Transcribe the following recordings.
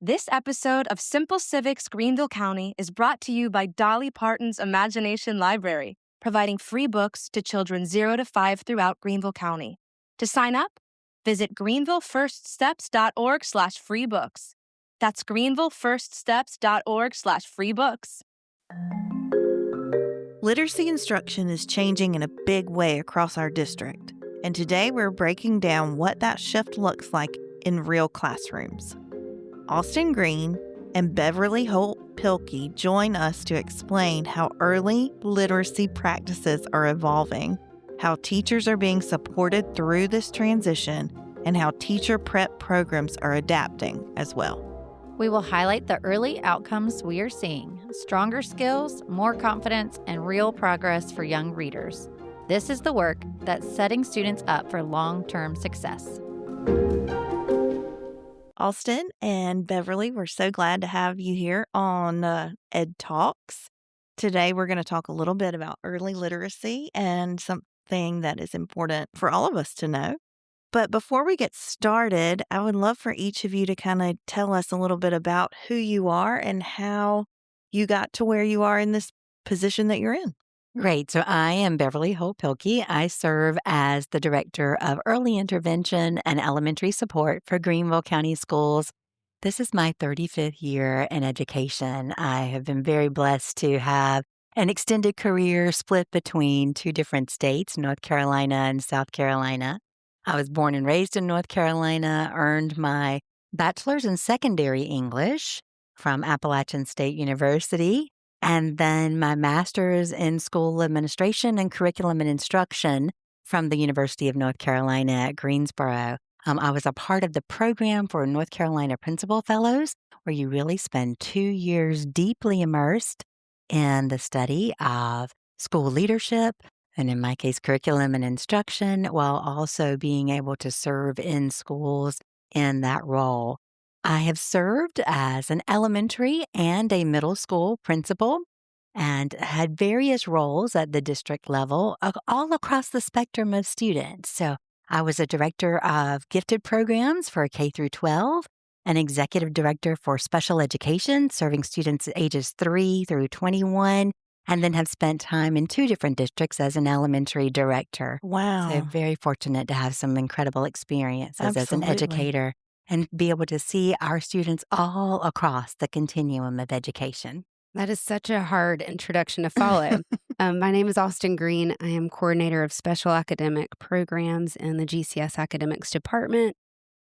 This episode of Simple Civics Greenville County is brought to you by Dolly Parton's Imagination Library, providing free books to children 0 to 5 throughout Greenville County. To sign up, visit greenvillefirststeps.org/freebooks. That's greenvillefirststeps.org/freebooks. Literacy instruction is changing in a big way across our district, and today we're breaking down what that shift looks like in real classrooms. Austin Greene and Beverly Holt-Pilkey join us to explain how early literacy practices are evolving, how teachers are being supported through this transition, and how teacher prep programs are adapting as well. We will highlight the early outcomes we are seeing: stronger skills, more confidence, and real progress for young readers. This is the work that's setting students up for long-term success. Austin and Beverly, we're so glad to have you here on EdTalks. Today, we're going to talk a little bit about early literacy and something that is important for all of us to know. But before we get started, I would love for each of you to kind of tell us a little bit about who you are and how you got to where you are in this position that you're in. Great. So I am Beverly Holt-Pilkey. I serve as the Director of Early Intervention and Elementary Support for Greenville County Schools. This is my 35th year in education. I have been very blessed to have an extended career split between two different states, North Carolina and South Carolina. I was born and raised in North Carolina, earned my bachelor's in secondary English from Appalachian State University, and then my master's in school administration and curriculum and instruction from the University of North Carolina at Greensboro. I was a part of the program for North Carolina Principal Fellows, where you really spend 2 years deeply immersed in the study of school leadership, and in my case, curriculum and instruction, while also being able to serve in schools in that role. I have served as an elementary and a middle school principal and had various roles at the district level all across the spectrum of students. So I was a director of gifted programs for K through 12, an executive director for special education, serving students ages 3 through 21, and then have spent time in 2 different districts as an elementary director. Wow. So very fortunate to have some incredible experiences as an Absolutely. educator and be able to see our students all across the continuum of education. That is such a hard introduction to follow. My name is Austin Greene. I am coordinator of special academic programs in the GCS Academics Department.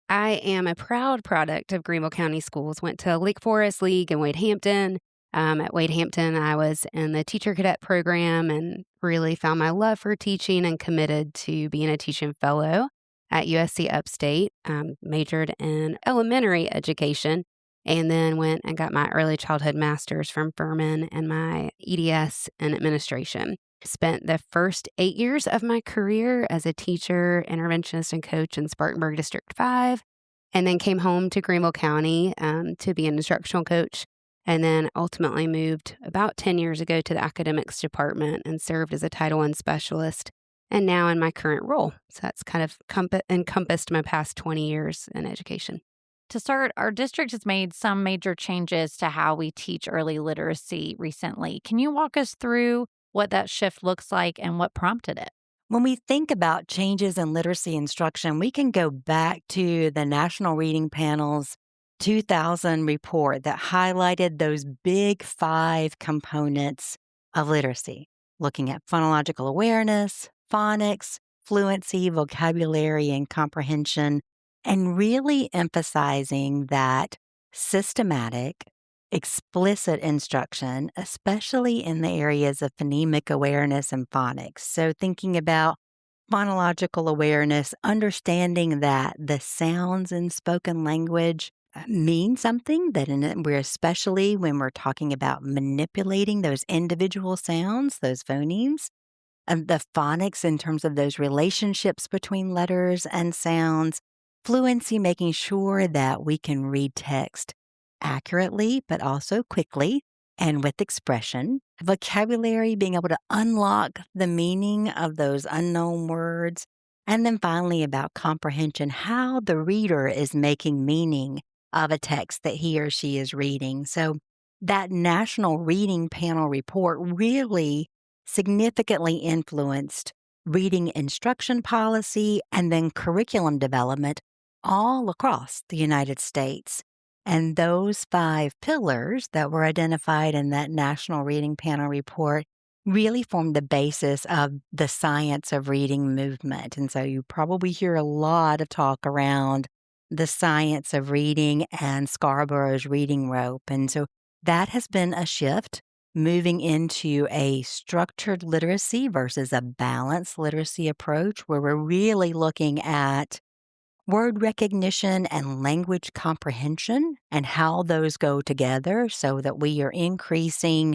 I am a proud product of Greenville County Schools. Went to Lake Forest League in Wade Hampton. At Wade Hampton, I was in the teacher cadet program and really found my love for teaching and committed to being a teaching fellow at USC Upstate. Majored in elementary education and then went and got my early childhood master's from Furman and my EDS in administration. Spent the first 8 years of my career as a teacher, interventionist, and coach in Spartanburg District 5, and then came home to Greenville County to be an instructional coach. And then ultimately moved about 10 years ago to the academics department and served as a Title I specialist, and now in my current role. So that's kind of encompassed my past 20 years in education. To start, our district has made some major changes to how we teach early literacy recently. Can you walk us through what that shift looks like and what prompted it? When we think about changes in literacy instruction, we can go back to the National Reading Panel's 2000 report that highlighted those big 5 components of literacy, looking at phonological awareness, phonics, fluency, vocabulary, and comprehension, and really emphasizing that systematic, explicit instruction, especially in the areas of phonemic awareness and phonics. So thinking about phonological awareness, understanding that the sounds in spoken language mean something, we're especially when we're talking about manipulating those individual sounds, those phonemes, and the phonics in terms of those relationships between letters and sounds, fluency, making sure that we can read text accurately, but also quickly and with expression, vocabulary, being able to unlock the meaning of those unknown words, and then finally about comprehension, how the reader is making meaning of a text that he or she is reading. So that National Reading Panel report really significantly influenced reading instruction policy and then curriculum development all across the United States. And those 5 pillars that were identified in that National Reading Panel report really formed the basis of the science of reading movement. And so you probably hear a lot of talk around the science of reading and Scarborough's reading rope. And so that has been a shift, moving into a structured literacy versus a balanced literacy approach, where we're really looking at word recognition and language comprehension and how those go together so that we are increasing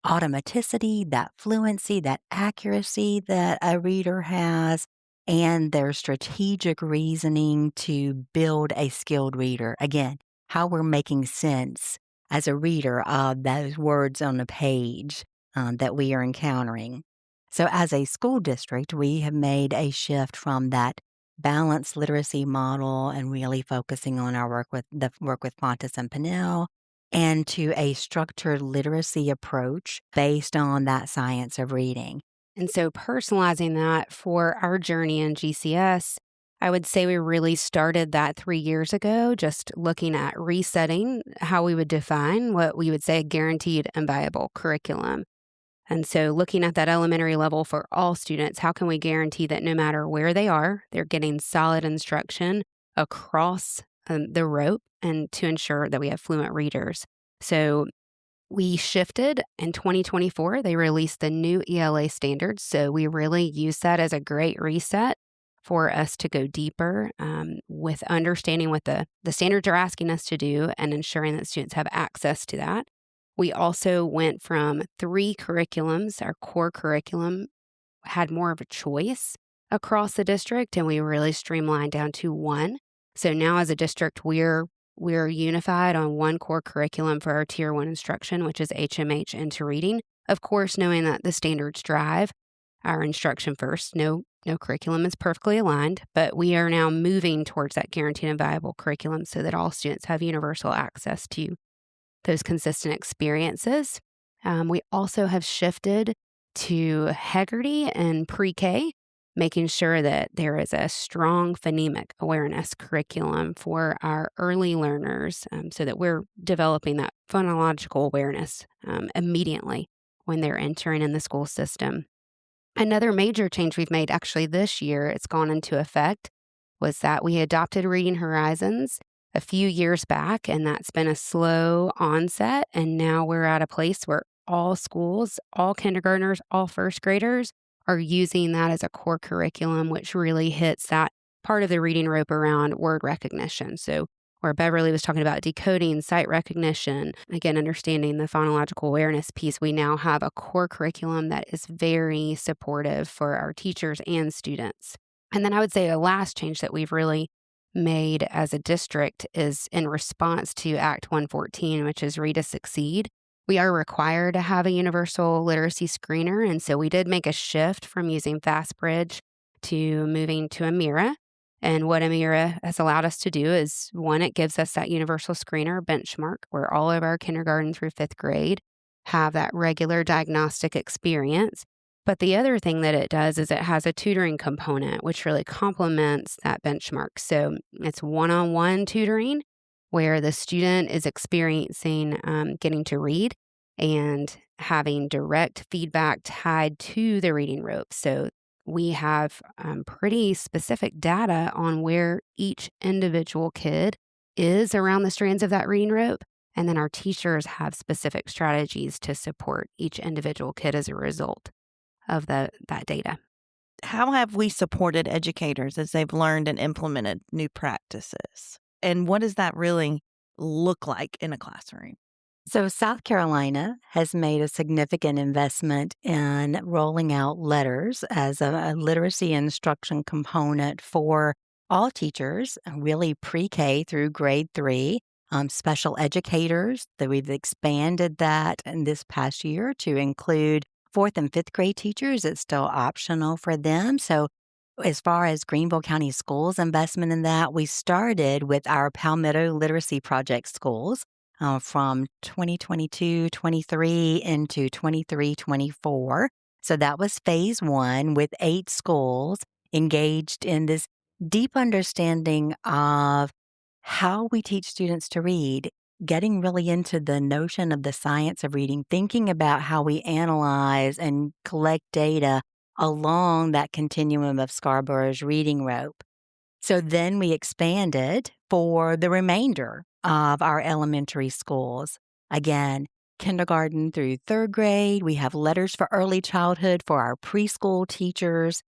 automaticity, that fluency, that accuracy that a reader has, and their strategic reasoning to build a skilled reader. Again, how we're making sense as a reader of those words on the page that we are encountering. So as a school district, we have made a shift from that balanced literacy model and really focusing on our work with Pontus and Pinnell, and to a structured literacy approach based on that science of reading. And so personalizing that for our journey in GCS, I would say we really started that 3 years ago, just looking at resetting how we would define what we would say a guaranteed and viable curriculum. And so looking at that elementary level for all students, how can we guarantee that no matter where they are, they're getting solid instruction across the rope, and to ensure that we have fluent readers. So we shifted in 2024. They released the new ELA standards. So we really used that as a great reset for us to go deeper with understanding what the standards are asking us to do and ensuring that students have access to that. We also went from 3 curriculums. Our core curriculum had more of a choice across the district, and we really streamlined down to 1. So now as a district, we're unified on 1 core curriculum for our Tier 1 instruction, which is HMH into reading. Of course, knowing that the standards drive our instruction first. No curriculum is perfectly aligned, but we are now moving towards that guaranteed and viable curriculum so that all students have universal access to those consistent experiences. We also have shifted to Heggerty and pre-K, making sure that there is a strong phonemic awareness curriculum for our early learners so that we're developing that phonological awareness immediately when they're entering in the school system. Another major change we've made actually this year, it's gone into effect, was that we adopted Reading Horizons a few years back, and that's been a slow onset. And now we're at a place where all schools, all kindergartners, all first graders are using that as a core curriculum, which really hits that part of the reading rope around word recognition. So where Beverly was talking about decoding, sight recognition, again, understanding the phonological awareness piece, we now have a core curriculum that is very supportive for our teachers and students. And then I would say a last change that we've really made as a district is in response to Act 114, which is Read to Succeed. We are required to have a universal literacy screener, and so we did make a shift from using FastBridge to moving to Amira. And what Amira has allowed us to do is, 1, it gives us that universal screener benchmark where all of our kindergarten through 5th grade have that regular diagnostic experience. But the other thing that it does is it has a tutoring component, which really complements that benchmark. So it's one-on-one tutoring where the student is experiencing getting to read and having direct feedback tied to the reading rope. So we have pretty specific data on where each individual kid is around the strands of that reading rope. And then our teachers have specific strategies to support each individual kid as a result of that data. How have we supported educators as they've learned and implemented new practices? And what does that really look like in a classroom? So South Carolina has made a significant investment in rolling out LETRS as a literacy instruction component for all teachers, really pre-K through grade 3, special educators, that we've expanded that in this past year to include 4th and 5th grade teachers. It's still optional for them. So As far as Greenville County Schools investment in that, we started with our Palmetto Literacy Project schools from 2022-23 into 23-24. So that was phase one with 8 schools engaged in this deep understanding of how we teach students to read, getting really into the notion of the science of reading, thinking about how we analyze and collect data along that continuum of Scarborough's reading rope. So then we expanded for the remainder of our elementary schools. Again, kindergarten through 3rd grade, we have letters for early childhood for our preschool teachers,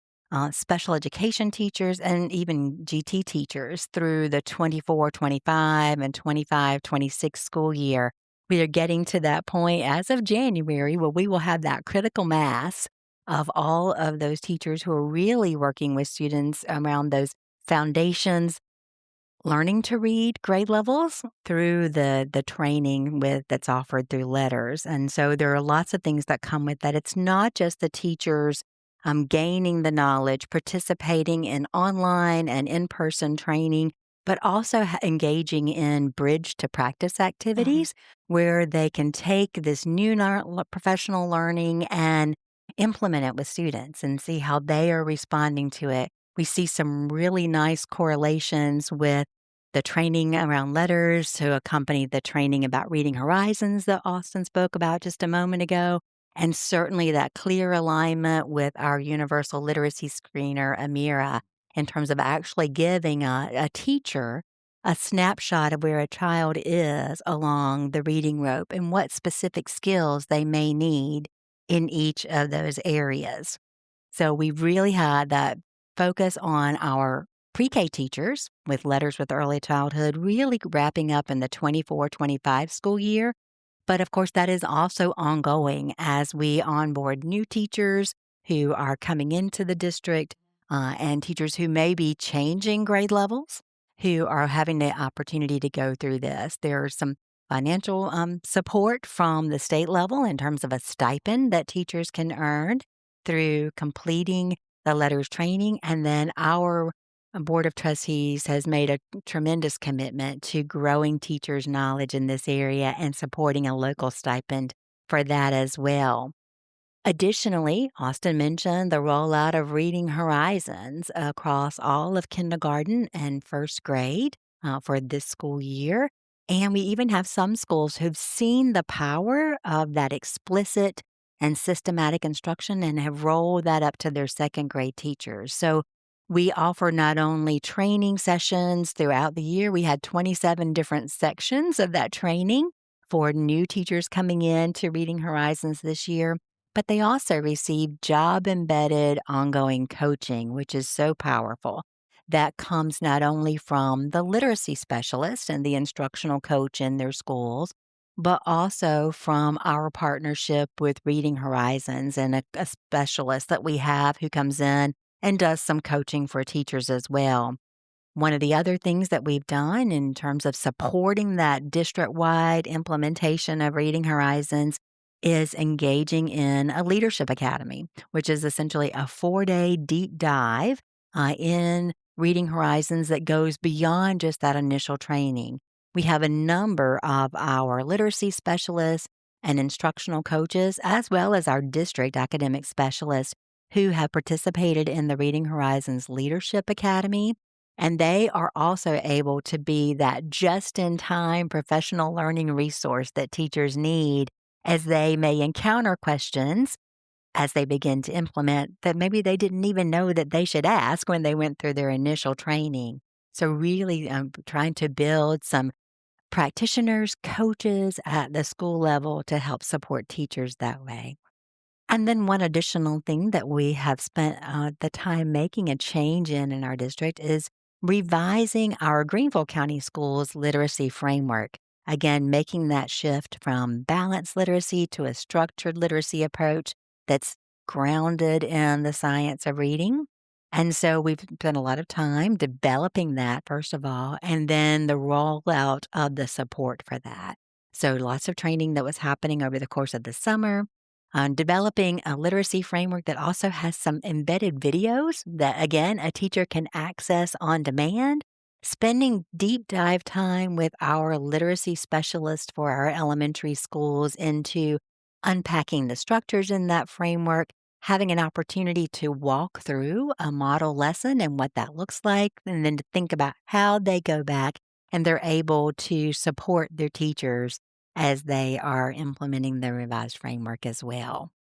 special education teachers, and even GT teachers through the 24-25 and 25-26 school year. We are getting to that point as of January where we will have that critical mass of all of those teachers who are really working with students around those foundations, learning to read grade levels through the training that's offered through LETRS. And so there are lots of things that come with that. It's not just the teachers gaining the knowledge, participating in online and in-person training, but also engaging in bridge to practice activities where they can take this new professional learning and implement it with students and see how they are responding to it. We see some really nice correlations with the training around LETRS to accompany the training about Reading Horizons that Austin spoke about just a moment ago, and certainly that clear alignment with our universal literacy screener, Amira, in terms of actually giving a teacher a snapshot of where a child is along the reading rope and what specific skills they may need in each of those areas. So we really had that focus on our pre-K teachers with letters with early childhood, really wrapping up in the 24-25 school year. But of course, that is also ongoing as we onboard new teachers who are coming into the district and teachers who may be changing grade levels, who are having the opportunity to go through this. There's some financial support from the state level in terms of a stipend that teachers can earn through completing the LETRS training. And then our Board of Trustees has made a tremendous commitment to growing teachers' knowledge in this area and supporting a local stipend for that as well. Additionally, Austin mentioned the rollout of Reading Horizons across all of kindergarten and 1st grade for this school year. And we even have some schools who've seen the power of that explicit and systematic instruction and have rolled that up to their 2nd grade teachers. So we offer not only training sessions throughout the year, we had 27 different sections of that training for new teachers coming in to Reading Horizons this year, but they also receive job-embedded ongoing coaching, which is so powerful. That comes not only from the literacy specialist and the instructional coach in their schools, but also from our partnership with Reading Horizons and a specialist that we have who comes in and does some coaching for teachers as well. One of the other things that we've done in terms of supporting that district-wide implementation of Reading Horizons is engaging in a leadership academy, which is essentially a 4-day deep dive in Reading Horizons that goes beyond just that initial training. We have a number of our literacy specialists and instructional coaches, as well as our district academic specialists who have participated in the Reading Horizons Leadership Academy, and they are also able to be that just-in-time professional learning resource that teachers need as they may encounter questions as they begin to implement that maybe they didn't even know that they should ask when they went through their initial training. So really trying to build some practitioners, coaches at the school level to help support teachers that way. And then one additional thing that we have spent the time making a change in our district is revising our Greenville County Schools literacy framework. Again, making that shift from balanced literacy to a structured literacy approach that's grounded in the science of reading. And so we've spent a lot of time developing that, first of all, and then the rollout of the support for that. So lots of training that was happening over the course of the summer. developing a literacy framework that also has some embedded videos that, again, a teacher can access on demand, spending deep dive time with our literacy specialist for our elementary schools into unpacking the structures in that framework, having an opportunity to walk through a model lesson and what that looks like, and then to think about how they go back and they're able to support their teachers as they are implementing the revised framework as well.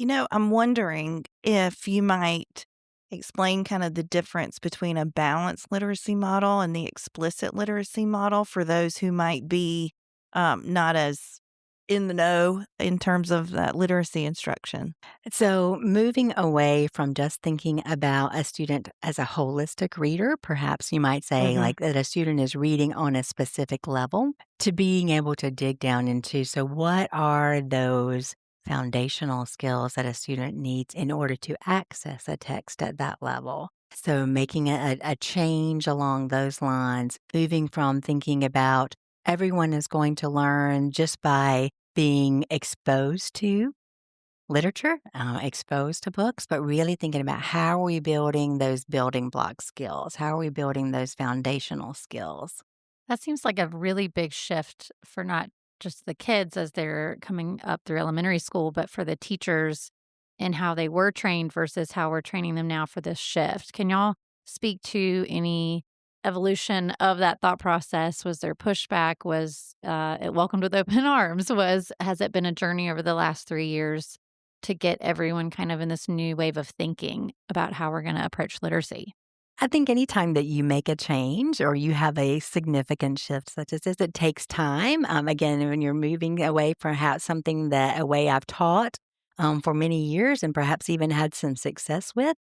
I'm wondering if you might explain kind of the difference between a balanced literacy model and the explicit literacy model for those who might be not as in the know in terms of that literacy instruction. So, moving away from just thinking about a student as a holistic reader, perhaps you might say, Mhm. like that a student is reading on a specific level, to being able to dig down into so, what are those foundational skills that a student needs in order to access a text at that level? So, making a change along those lines, moving from thinking about everyone is going to learn just by being exposed to literature, exposed to books, but really thinking about how are we building those building block skills? How are we building those foundational skills? That seems like a really big shift for not just the kids as they're coming up through elementary school, but for the teachers and how they were trained versus how we're training them now for this shift. Can y'all speak to any evolution of that thought process? Was there pushback? Was it welcomed with open arms? Has it been a journey over the last 3 years to get everyone kind of in this new wave of thinking about how we're going to approach literacy? I think anytime that you make a change or you have a significant shift such as this, it takes time. Again, when you're moving away from perhaps something that a way I've taught for many years and perhaps even had some success with,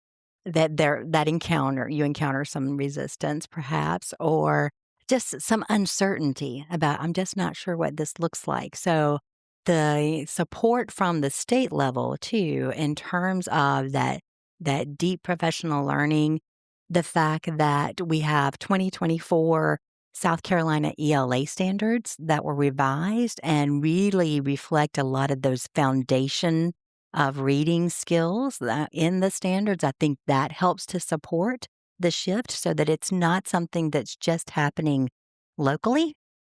you encounter some resistance perhaps, or just some uncertainty about, I'm just not sure what this looks like. So the support from the state level too, in terms of that deep professional learning, the fact that we have 2024 South Carolina ELA standards that were revised and really reflect a lot of those foundation of reading skills in the standards. I think that helps to support the shift so that it's not something that's just happening locally,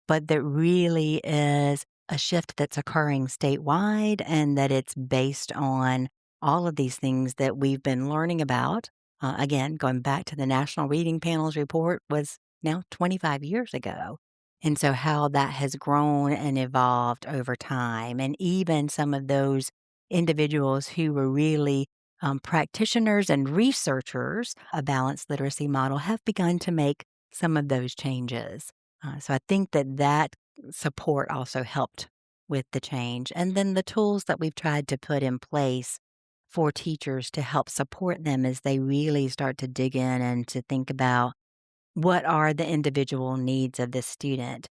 but that really is a shift that's occurring statewide and that it's based on all of these things that we've been learning about. Again, going back to the National Reading Panel's report was now 25 years ago. And so how that has grown and evolved over time. And even some of those individuals who were really practitioners and researchers, a balanced literacy model, have begun to make some of those changes. So I think that support also helped with the change. And then the tools that we've tried to put in place for teachers to help support them as they really start to dig in and to think about what are the individual needs of this student.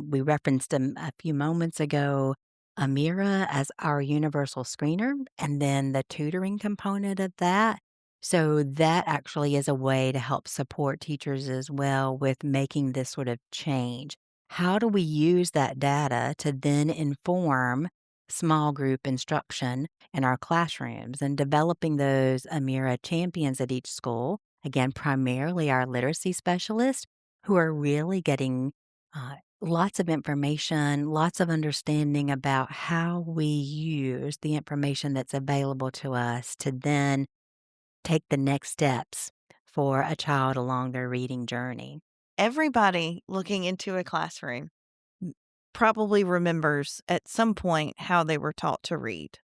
We referenced a few moments ago Amira as our universal screener, and then the tutoring component of that. So that actually is a way to help support teachers as well with making this sort of change. How do we use that data to then inform small group instruction in our classrooms and developing those Amira champions at each school? Again, primarily our literacy specialists who are really getting lots of information, lots of understanding about how we use the information that's available to us to then take the next steps for a child along their reading journey. Everybody looking into a classroom probably remembers at some point how they were taught to read.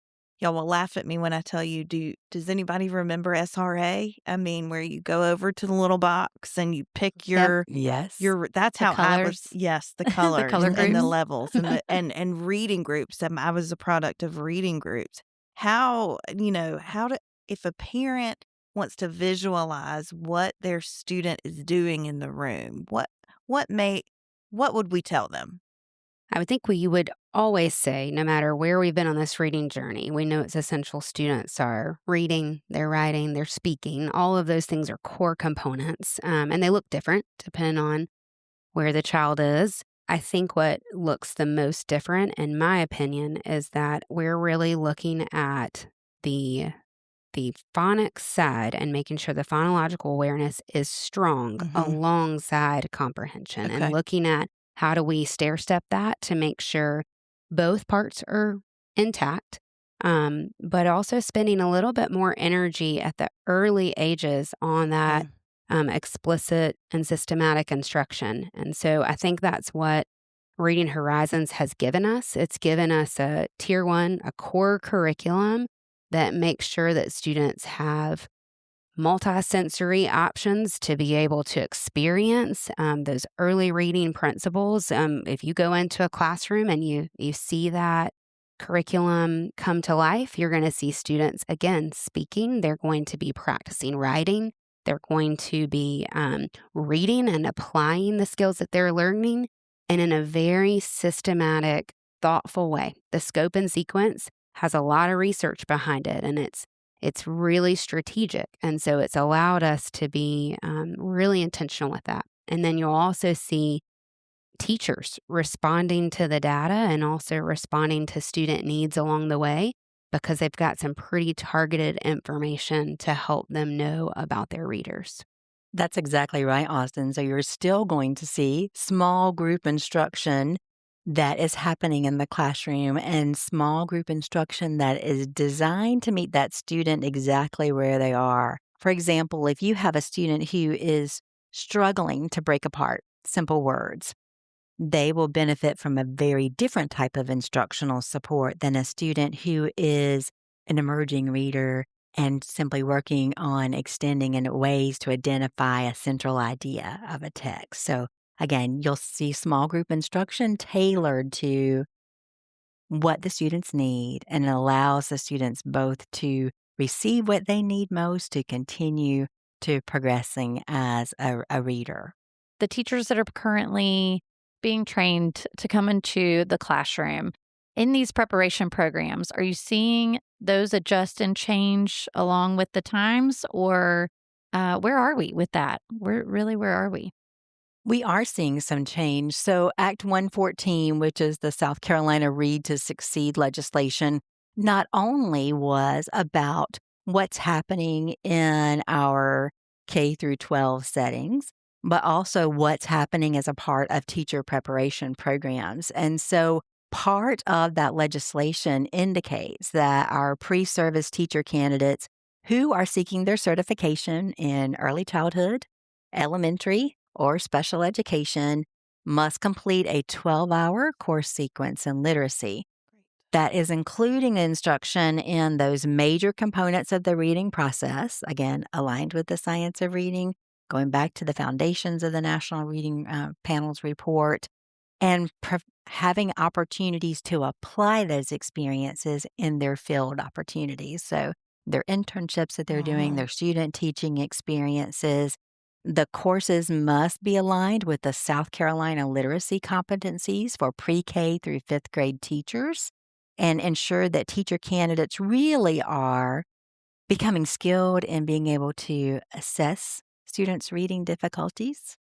Y'all will laugh at me when I tell you, does anybody remember SRA? I mean, where you go over to the little box and you pick Yep. Yes. that's The how I was. colors. Yes, the colors color and the groups. levels and and reading groups. I was a product of reading groups. If a parent wants to visualize what their student is doing in the room, what would we tell them? I would think we would always say, no matter where we've been on this reading journey, we know it's essential students are reading, they're writing, they're speaking. All of those things are core components, and they look different depending on where the child is. I think what looks the most different, in my opinion, is that we're really looking at the phonics side and making sure the phonological awareness is strong alongside comprehension, and Okay. looking at how do we stair step that to make sure both parts are intact, but also spending a little bit more energy at the early ages on that explicit and systematic instruction. And so I think that's what Reading Horizons has given us. It's given us a tier 1, a core curriculum that makes sure that students have multisensory options to be able to experience those early reading principles. If you go into a classroom and you see that curriculum come to life, you're going to see students, again, speaking. They're going to be practicing writing. They're going to be reading and applying the skills that they're learning, and in a very systematic, thoughtful way. The scope and sequence has a lot of research behind it, and it's really strategic. And so it's allowed us to be really intentional with that. And then you'll also see teachers responding to the data and also responding to student needs along the way, because they've got some pretty targeted information to help them know about their readers. That's exactly right, Austin. So you're still going to see small group instruction that is happening in the classroom, and small group instruction that is designed to meet that student exactly where they are. For example, if you have a student who is struggling to break apart simple words, they will benefit from a very different type of instructional support than a student who is an emerging reader and simply working on extending in ways to identify a central idea of a text. So again, you'll see small group instruction tailored to what the students need, and it allows the students both to receive what they need most to continue to progressing as a reader. The teachers that are currently being trained to come into the classroom in these preparation programs, are you seeing those adjust and change along with the times, or where are we with that? Where are we? We are seeing some change. So Act 114, which is the South Carolina Read to Succeed legislation, not only was about what's happening in our K through 12 settings, but also what's happening as a part of teacher preparation programs. And so part of that legislation indicates that our pre-service teacher candidates who are seeking their certification in early childhood, elementary, or special education must complete a 12-hour course sequence in literacy that is including instruction in those major components of the reading process, again, aligned with the science of reading, going back to the foundations of the National Reading Panel's report, and having opportunities to apply those experiences in their field opportunities. So their internships that they're doing, their student teaching experiences. The courses must be aligned with the South Carolina literacy competencies for pre-K through fifth grade teachers, and ensure that teacher candidates really are becoming skilled in being able to assess students' reading difficulties,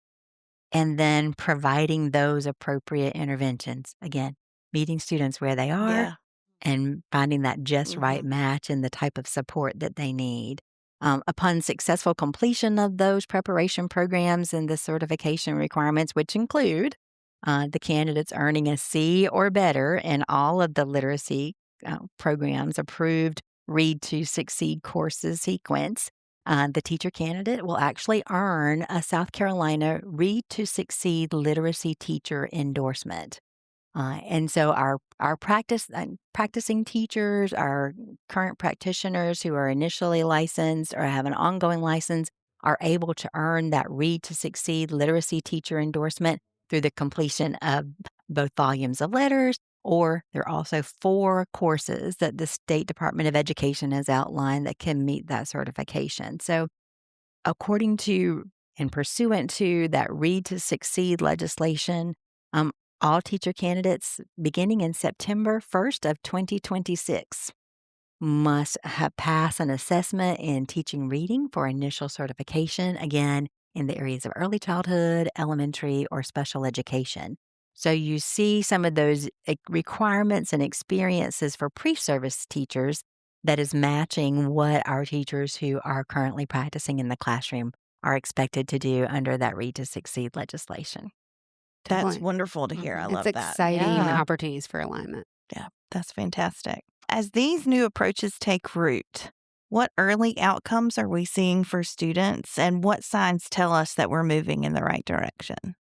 and then providing those appropriate interventions. Again, meeting students where they are and finding that just right match and the type of support that they need. Upon successful completion of those preparation programs and the certification requirements, which include the candidates earning a C or better in all of the literacy programs approved Read to Succeed courses sequence, the teacher candidate will actually earn a South Carolina Read to Succeed literacy teacher endorsement. And so our practicing teachers, our current practitioners who are initially licensed or have an ongoing license are able to earn that Read to Succeed literacy teacher endorsement through the completion of both volumes of LETRS, or there are also 4 courses that the State Department of Education has outlined that can meet that certification. So according to and pursuant to that Read to Succeed legislation, all teacher candidates beginning in September 1st of 2026 must have passed an assessment in teaching reading for initial certification, again, in the areas of early childhood, elementary, or special education. So you see some of those requirements and experiences for pre-service teachers that is matching what our teachers who are currently practicing in the classroom are expected to do under that Read to Succeed legislation. That's Definitely. wonderful to hear. I It's love that. exciting Yeah. opportunities for alignment. Yeah, that's fantastic. As these new approaches take root, what early outcomes are we seeing for students, and what signs tell us that we're moving in the right direction?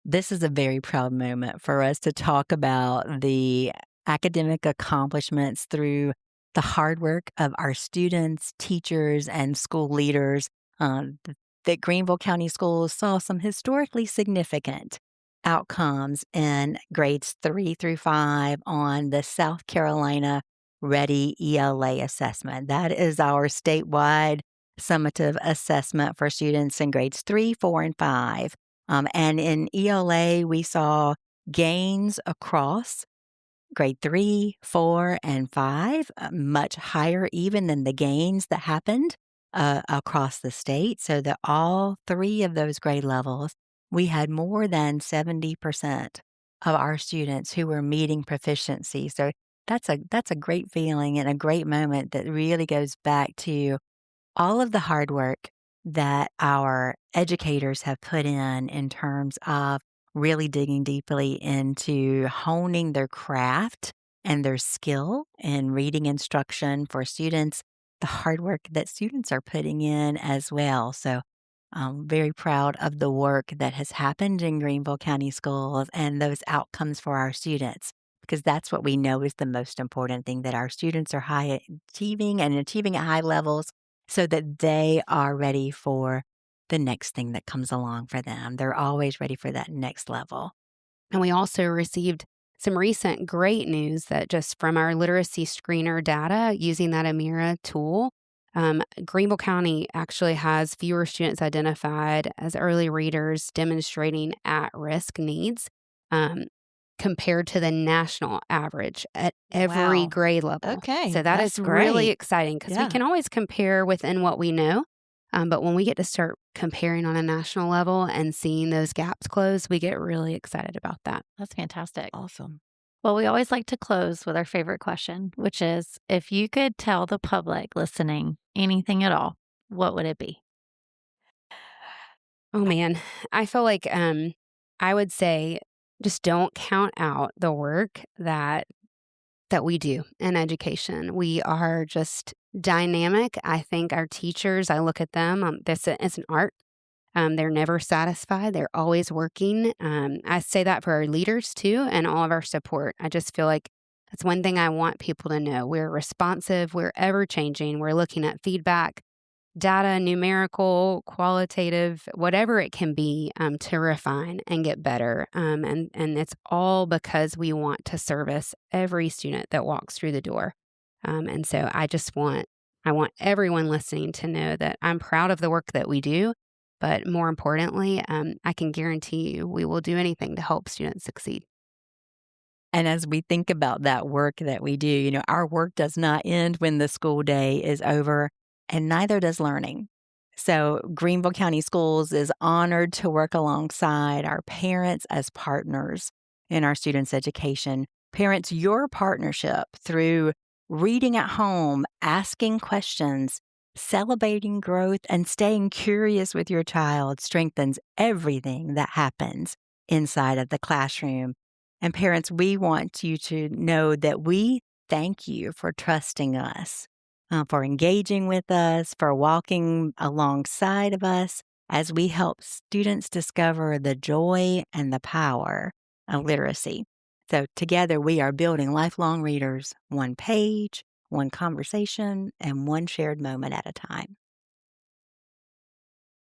This is a very proud moment for us to talk about the academic accomplishments through the hard work of our students, teachers, and school leaders. That Greenville County Schools saw some historically significant outcomes in grades 3 through 5 on the South Carolina Ready ELA assessment. That is our statewide summative assessment for students in grades 3, 4, and 5. And in ELA, we saw gains across grade 3, 4, and 5, much higher even than the gains that happened across the state. So that all 3 of those grade levels, we had more than 70% of our students who were meeting proficiency. So that's a great feeling and a great moment that really goes back to all of the hard work that our educators have put in terms of really digging deeply into honing their craft and their skill in reading instruction for students, the hard work that students are putting in as well. So I'm very proud of the work that has happened in Greenville County Schools and those outcomes for our students, because that's what we know is the most important thing, that our students are high achieving and achieving at high levels so that they are ready for the next thing that comes along for them. They're always ready for that next level. And we also received some recent great news that just from our literacy screener data using that Amira tool, Greenville County actually has fewer students identified as early readers demonstrating at-risk needs compared to the national average at every Wow. grade level. Okay, So that that's is really great. exciting because Yeah. we can always compare within what we know. But when we get to start comparing on a national level and seeing those gaps close, we get really excited about that. That's fantastic. Awesome. Well, we always like to close with our favorite question, which is, if you could tell the public listening anything at all, what would it be? Oh man, I feel like I would say just don't count out the work that we do in education. We are just dynamic. I think our teachers, I look at them, it's an art. They're never satisfied. They're always working. I say that for our leaders too and all of our support. I just feel like that's one thing I want people to know. We're responsive. We're ever changing. We're looking at feedback, data, numerical, qualitative, whatever it can be to refine and get better. And it's all because we want to service every student that walks through the door. And so I want everyone listening to know that I'm proud of the work that we do. But more importantly, I can guarantee you we will do anything to help students succeed. And as we think about that work that we do, our work does not end when the school day is over, and neither does learning. So Greenville County Schools is honored to work alongside our parents as partners in our students' education. Parents, your partnership through reading at home, asking questions, celebrating growth, and staying curious with your child strengthens everything that happens inside of the classroom. And parents, we want you to know that we thank you for trusting us, for engaging with us, for walking alongside of us as we help students discover the joy and the power of literacy. So together we are building lifelong readers, one page, one conversation, and one shared moment at a time.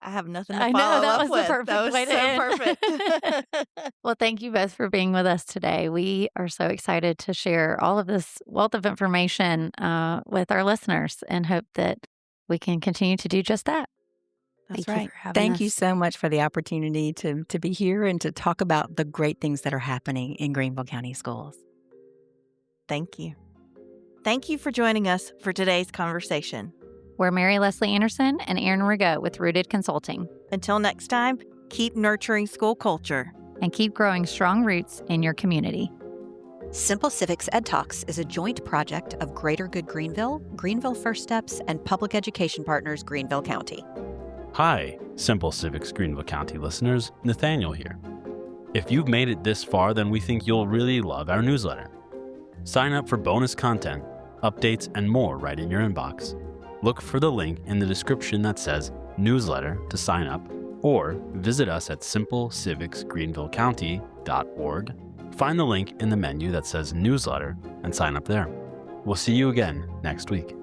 I have nothing to I follow know, that up was the with. perfect That was way to so end. perfect. Well, thank you both for being with us today. We are so excited to share all of this wealth of information with our listeners and hope that we can continue to do just that. That's Thank you right. for having Thank us. you so much for the opportunity to be here and to talk about the great things that are happening in Greenville County Schools. Thank you. Thank you for joining us for today's conversation. We're Mary Leslie Anderson and Aaron Rigo with Rooted Consulting. Until next time, keep nurturing school culture. and keep growing strong roots in your community. Simple Civics EdTalks is a joint project of Greater Good Greenville, Greenville First Steps, and public education partners Greenville County. Hi, Simple Civics Greenville County listeners, Nathaniel here. If you've made it this far, then we think you'll really love our newsletter. Sign up for bonus content, updates, and more right in your inbox. Look for the link in the description that says newsletter to sign up, or visit us at simplecivicsgreenvillecounty.org. Find the link in the menu that says newsletter and sign up there. We'll see you again next week.